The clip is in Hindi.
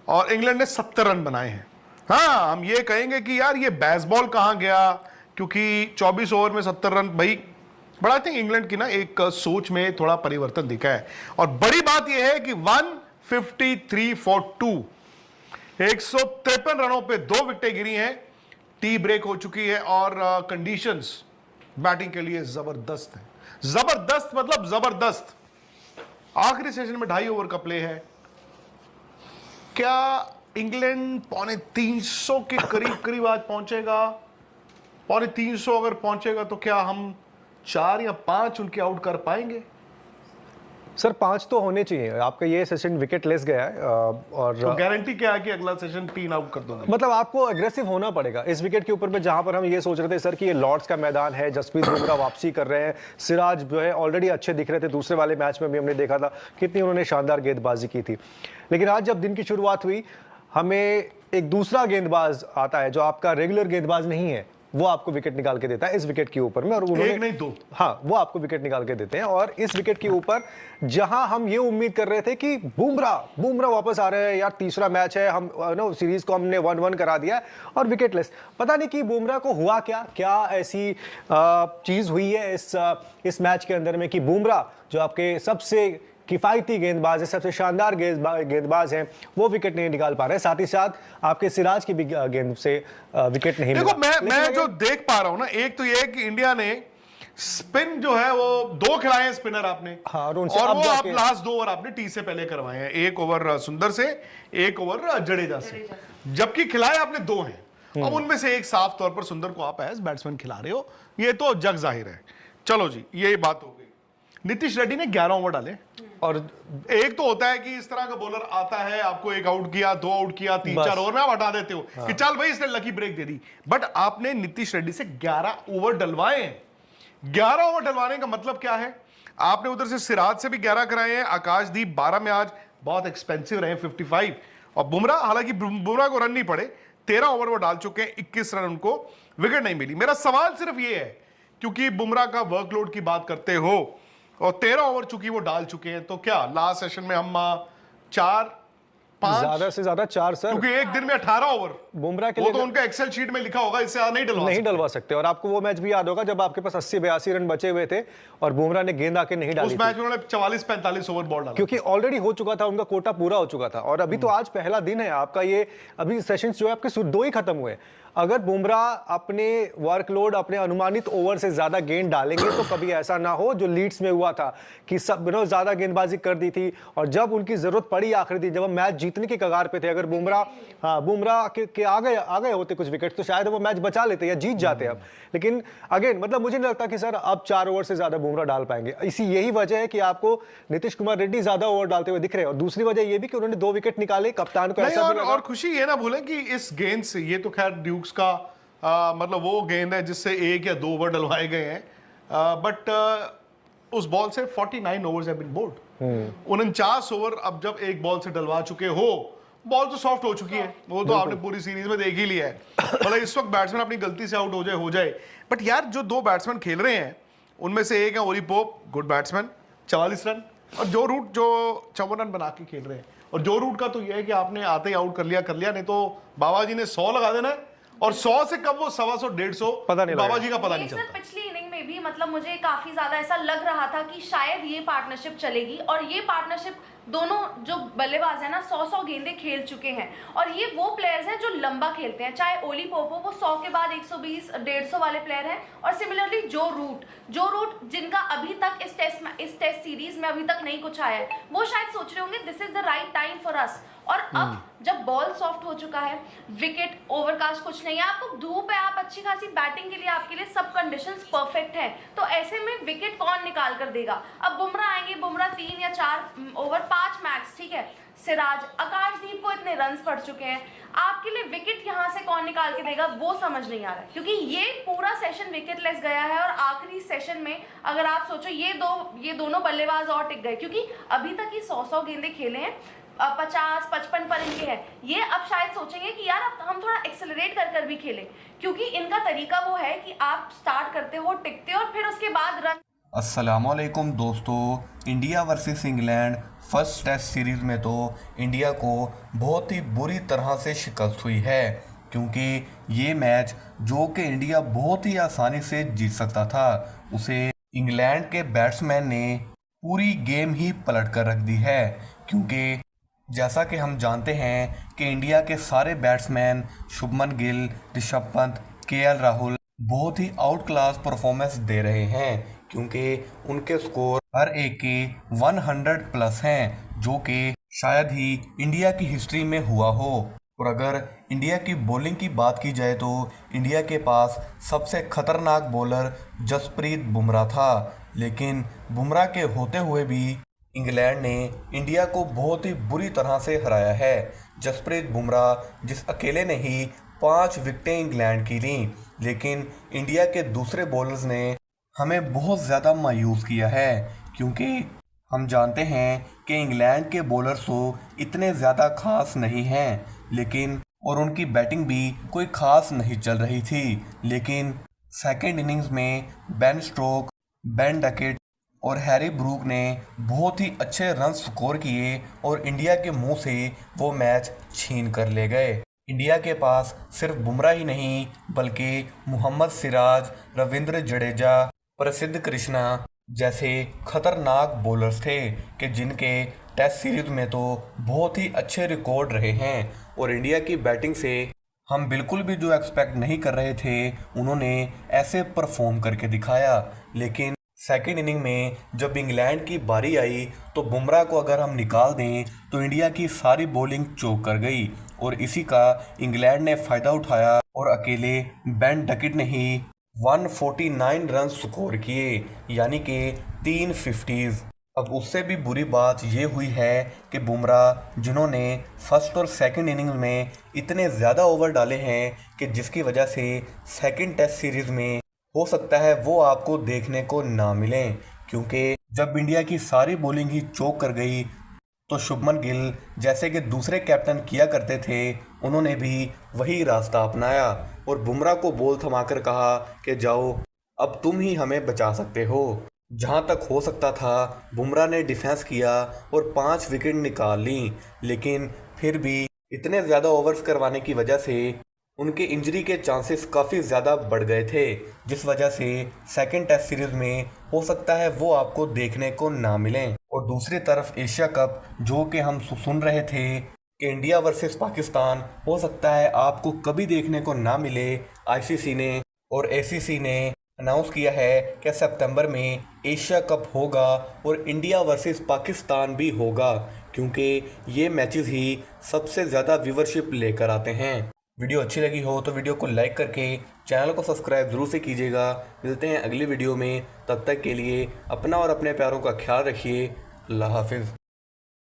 और इंग्लैंड ने 70 रन बनाए हैं। हाँ, हम ये कहेंगे कि यार ये बेसबॉल कहां गया, क्योंकि 24 ओवर में 70 रन भाई। बट आई थिंक इंग्लैंड की ना एक सोच में थोड़ा परिवर्तन दिखा है। और बड़ी बात यह है कि 153 फॉर 2, 153 रनों पे 2 विकेटें गिरी हैं, टी ब्रेक हो चुकी है और कंडीशंस बैटिंग के लिए जबरदस्त है। जबरदस्त मतलब जबरदस्त। आखिरी सेशन में 2.5 ओवर का प्ले है। क्या इंग्लैंड 350 के करीब करीब आज पहुंचेगा? 350 अगर पहुंचेगा तो क्या हम 4 या 5 उनके आउट कर पाएंगे? सर 5 तो होने चाहिए। आपका ये सेशन विकेट लेस गया है और तो गारंटी क्या है कि अगला सेशन 3 आउट कर दोगे? मतलब आपको अग्रेसिव होना पड़ेगा इस विकेट के ऊपर में, जहां पर हम ये सोच रहे थे सर कि ये लॉर्ड्स का मैदान है, जसप्रीत बुमराह वापसी कर रहे हैं, सिराज जो है ऑलरेडी अच्छे दिख रहे थे, दूसरे वाले मैच में भी हमने देखा था कितनी उन्होंने शानदार गेंदबाजी की थी। लेकिन आज जब दिन की शुरुआत हुई, हमें एक दूसरा गेंदबाज आता है जो आपका रेगुलर गेंदबाज नहीं है, वो आपको विकेट निकाल के देता है इस विकेट के ऊपर में। और उन्होंने एक नहीं 2, हाँ, वो आपको विकेट निकाल के देते हैं। और इस विकेट के ऊपर जहां हम ये उम्मीद कर रहे थे कि बुमराह वापस आ रहे हैं यार, तीसरा मैच है, हम सीरीज को हमने 1-1 करा दिया और विकेटलेस। पता नहीं कि बुमराह को हुआ क्या ऐसी चीज हुई है इस मैच के अंदर में कि बुमराह जो आपके सबसे किफायती गेंदबाज है, सबसे शानदार गेंदबाज हैं, वो विकेट नहीं निकाल पा रहे हैं। साथ ही साथ आपके सिराज की भी गेंद से विकेट नहीं देखो मैं जो देख पा रहा हूं ना, एक तो ये है कि इंडिया ने स्पिन जो है वो 2 खिलाए हैं स्पिनर आपने। हाँ, और वो आप लास्ट 2 ओवर आपने टी से पहले करवाए हैं, 1 ओवर सुंदर से, 1 ओवर जडेजा से, जबकि खिलाए आपने 2 हैं। अब उनमें से एक साफ तौर पर सुंदर को आप एज बैट्समैन खिला रहे हो, ये तो जग जाहिर है। चलो जी, ये बात हो गई। नीतीश रेड्डी ने 11 ओवर डाले। और एक तो होता है कि इस तरह का बॉलर आता है, आपको 1 आउट किया, 2 आउट किया, 3-4 ओवर में आप हटा देते हो कि चल भाई इसने लकी ब्रेक दे दी। बट आपने नीतीश रेड्डी से 11 ओवर डलवाए हैं। 11 ओवर डलवाने का मतलब क्या है? आपने उधर से सिराज से भी 11 कराए हैं, आकाशदीप 12 में आज बहुत एक्सपेंसिव रहे 55, और बुमराह, हालांकि बुमराह को रन नहीं पड़े, 13 ओवर वो डाल चुके हैं, 21 रन, उनको विकेट नहीं मिली। मेरा सवाल सिर्फ ये है, क्योंकि बुमराह का वर्कलोड की बात करते हो और 13 ओवर चुकी वो डाल चुके हैं, तो क्या लास्ट सेशन में हम 4-5 ज्यादा से ज्यादा 4 सर, क्योंकि एक दिन में 18 ओवर बुमराह के वो लिए तो उनका एक्सेल शीट में लिखा होगा, इससे नहीं डलवा सकते। और आपको वो मैच भी याद होगा जब आपके पास 80-82 रन बचे हुए थे और बुमराह ने गेंद आके नहीं डाली। उस मैच में उन्होंने 44-45 ओवर बॉल डाला, क्योंकि ऑलरेडी हो चुका था, उनका कोटा पूरा हो चुका था। और अभी तो आज पहला दिन है आपका, ये अभी सेशंस जो है आपके 2 ही खत्म हुए। अगर बुमराह अपने वर्कलोड, अपने अनुमानित ओवर से ज्यादा गेंद डालेंगे तो कभी ऐसा ना हो जो लीड्स में हुआ था कि सब ज्यादा गेंदबाजी कर दी थी, और जब उनकी जरूरत पड़ी आखिरी दिन, जब हम मैच जीतने के कगार पे थे, अगर बुमराह के आ गए होते कुछ विकेट तो शायद वो मैच बचा लेते या जीत जाते अब। लेकिन अगेन मतलब मुझे नहीं लगता कि सर अब 4 ओवर से ज्यादा बुमराह डाल पाएंगे। यही वजह है कि आपको नीतीश कुमार रेड्डी ज्यादा ओवर डालते हुए दिख रहे हैं। और दूसरी वजह ये भी कि उन्होंने 2 विकेट निकाले, कप्तान को ऐसा भी लगा। और खुशी ये ना भूलें कि इस गेंद से, ये तो खैर ड्यूक्स का मतलब वो गेंद है जिससे 1 या 2 ओवर डलवाए गए हैं, बट उस बॉल से 49 overs have been bowled. 49 over अब जब एक बॉल से डलवा चुके हो, बॉल तो सॉफ्ट हो चुकी है, वो तो आपने पूरी सीरीज में देख ही लिया है। मतलब इस वक्त बैट्समैन अपनी गलती से आउट हो जाए। बट यार जो 2 बैट्समैन खेल रहे हैं उनमें से एक है Ollie Pope, good batsman, 44 run, और जो रूट जो 54 रन बना के खेल रहे हैं। और जो रूट का तो यह है कि आपने आते ही आउट कर लिया, नहीं तो बाबा जी ने 100 लगा देना है, और 100 से कब वो 125-150 पता नहीं, बाबा जी का पता नहीं चलता। पिछली इनिंग में भी मतलब मुझे काफी ज्यादा ऐसा लग रहा था कि शायद ये पार्टनरशिप चलेगी, और ये पार्टनरशिप दोनों जो बल्लेबाज है ना 100 गेंदें खेल चुके हैं, और ये वो प्लेयर्स हैं जो लंबा खेलते हैं। चाहे ओली पोपो, वो 100 के बाद 120-150 वाले प्लेयर हैं, और सिमिलरली जो रूट जिनका अभी तक इस टेस्ट सीरीज में अभी तक नहीं कुछ आया है, वो शायद सोच रहे होंगे this is the right time for us. और अब जब बॉल सॉफ्ट हो चुका है, विकेट ओवरकास्ट कुछ नहीं है, आपको धूप है, आप अच्छी खासी बैटिंग के लिए, आपके लिए सब कंडीशंस परफेक्ट है, तो ऐसे में विकेट कौन निकाल कर देगा? अब बुमराह आएंगे, बुमराह 3 या 4 ओवर 5 मैक्स, ठीक है। सिराज, आकाशदीप को इतने रन्स पड़ चुके हैं, आपके लिए विकेट यहाँ से कौन निकाल के देगा वो समझ नहीं आ रहा है, क्योंकि ये पूरा सेशन विकेटलेस गया है। और आखिरी सेशन में अगर आप सोचो ये दोनों बल्लेबाज और टिक गए, क्योंकि अभी तक ये 100 गेंदें खेले हैं, 50-55 पर इनके हैं। ये अब शायद सोचेंगे कि यार अब हम थोड़ा एक्सेलरेट कर भी खेलें, क्योंकि इनका तरीका वो है कि आप स्टार्ट करते हो, टिकते हो, और फिर उसके बाद रन अस्सलामुअलैकुम दोस्तों, India versus England first test series में तो इंडिया को बहुत ही बुरी तरह से शिकस्त हुई है, क्योंकि ये मैच जो कि इंडिया बहुत ही आसानी से जीत सकता था, उसे इंग्लैंड के बैट्समैन ने पूरी गेम ही पलट कर रख दी है। क्योंकि जैसा कि हम जानते हैं कि इंडिया के सारे बैट्समैन शुभमन गिल, ऋषभ पंत, केएल राहुल बहुत ही आउट क्लास परफॉर्मेंस दे रहे हैं, क्योंकि उनके स्कोर हर एक के 100 प्लस हैं, जो कि शायद ही इंडिया की हिस्ट्री में हुआ हो। और अगर इंडिया की बॉलिंग की बात की जाए तो इंडिया के पास सबसे खतरनाक बॉलर जसप्रीत बुमराह था, लेकिन बुमराह के होते हुए भी इंग्लैंड ने इंडिया को बहुत ही बुरी तरह से हराया है। जसप्रीत बुमराह जिस अकेले ने ही 5 विकेटें इंग्लैंड की लीं, लेकिन इंडिया के दूसरे बॉलर्स ने हमें बहुत ज़्यादा मायूस किया है, क्योंकि हम जानते हैं कि इंग्लैंड के बॉलर्स तो इतने ज़्यादा खास नहीं हैं, लेकिन और उनकी बैटिंग भी कोई ख़ास नहीं चल रही थी। लेकिन सेकेंड इनिंग्स में बेन स्टोक्स, बेन डकेट और हैरी ब्रूक ने बहुत ही अच्छे रन स्कोर किए और इंडिया के मुंह से वो मैच छीन कर ले गए। इंडिया के पास सिर्फ बुमराह ही नहीं बल्कि मोहम्मद सिराज, रविंद्र जडेजा, प्रसिद्ध कृष्णा जैसे खतरनाक बॉलर्स थे कि जिनके टेस्ट सीरीज में तो बहुत ही अच्छे रिकॉर्ड रहे हैं। और इंडिया की बैटिंग से हम बिल्कुल भी जो एक्सपेक्ट नहीं कर रहे थे, उन्होंने ऐसे परफॉर्म करके दिखाया। लेकिन सेकेंड इनिंग में जब इंग्लैंड की बारी आई तो बुमराह को अगर हम निकाल दें तो इंडिया की सारी बॉलिंग चौक कर गई, और इसी का इंग्लैंड ने फ़ायदा उठाया और अकेले बेन डकेट ने ही 149 रन स्कोर किए, यानी कि 3 50s। अब उससे भी बुरी बात ये हुई है कि बुमराह जिन्होंने फर्स्ट और सेकंड इनिंग में इतने ज़्यादा ओवर डाले हैं कि जिसकी वजह से सेकंड टेस्ट सीरीज़ में हो सकता है वो आपको देखने को ना मिलें, क्योंकि जब इंडिया की सारी बॉलिंग ही चौक कर गई तो शुभमन गिल जैसे कि दूसरे कैप्टन किया करते थे, उन्होंने भी वही रास्ता अपनाया और बुमराह को बॉल थमाकर कहा कि जाओ, अब तुम ही हमें बचा सकते हो। जहां तक हो सकता था बुमराह ने डिफेंस किया और 5 विकेट निकाल ली, लेकिन फिर भी इतने ज़्यादा ओवर्स करवाने की वजह से उनके इंजरी के चांसेस काफ़ी ज़्यादा बढ़ गए थे, जिस वजह से सेकंड टेस्ट सीरीज़ में हो सकता है वो आपको देखने को ना मिलें। और दूसरी तरफ एशिया कप जो कि हम सुन रहे थे कि इंडिया वर्सेस पाकिस्तान हो सकता है आपको कभी देखने को ना मिले, आईसीसी ने और एसीसी ने अनाउंस किया है कि सितंबर में एशिया कप होगा और इंडिया वर्सेस पाकिस्तान भी होगा, क्योंकि ये मैचेस ही सबसे ज़्यादा व्यूवरशिप लेकर आते हैं। वीडियो अच्छी लगी हो तो वीडियो को लाइक करके चैनल को सब्सक्राइब ज़रूर से कीजिएगा। मिलते हैं अगली वीडियो में, तब तक के लिए अपना और अपने प्यारों का ख्याल रखिए। अल्लाह हाफिज़।